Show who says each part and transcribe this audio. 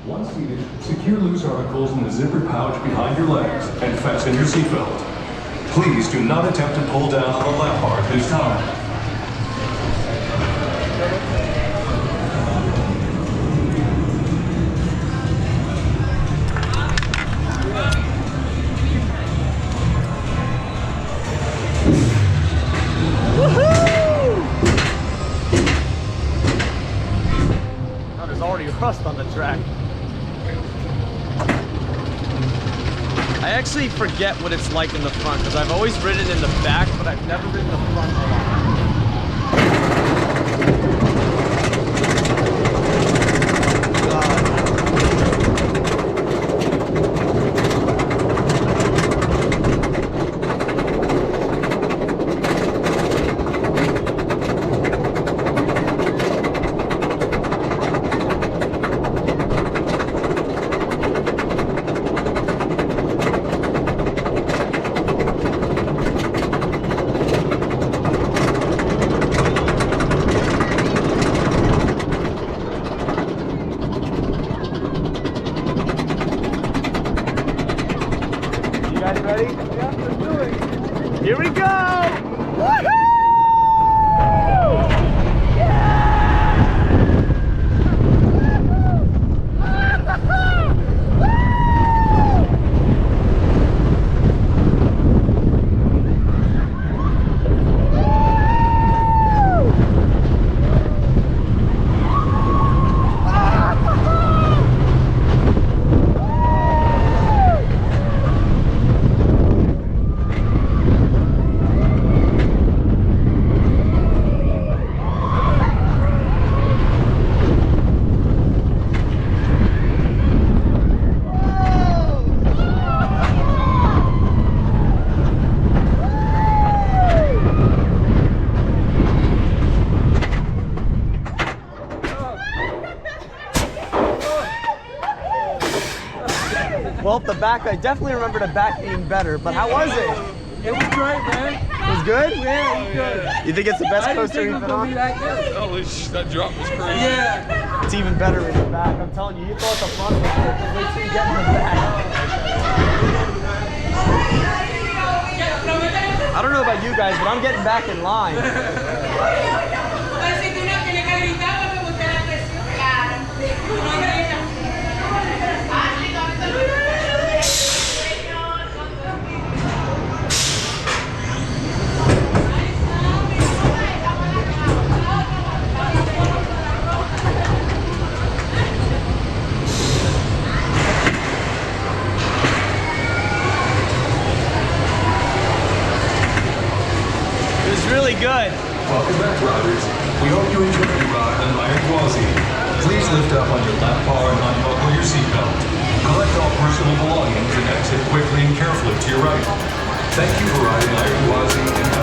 Speaker 1: Once seated, secure loose articles in the zipper pouch behind your legs and fasten your seatbelt. Please do not attempt to pull down on the lap bar this time.
Speaker 2: Rust on the track. I actually forget what it's like in the front because I've always ridden in the back, but I've never ridden the front a lot. Here we go! Woohoo! Well, the back, I definitely remember the back being better, but how was it?
Speaker 3: It was great, man.
Speaker 2: It was good?
Speaker 3: Yeah, it was good.
Speaker 2: You think it's the best coaster you've been on?
Speaker 3: That
Speaker 4: drop was crazy.
Speaker 3: Yeah.
Speaker 2: It's even better in the back. I'm telling you, you thought the front was good, but wait till you get in the back. I don't know about you guys, but I'm getting back in line. Really good.
Speaker 1: Welcome back, riders. We hope you enjoyed your ride on Gwazi. Please lift up on your lap bar and unbuckle your seatbelt. Collect all personal belongings and exit quickly and carefully to your right. Thank you for riding Gwazi.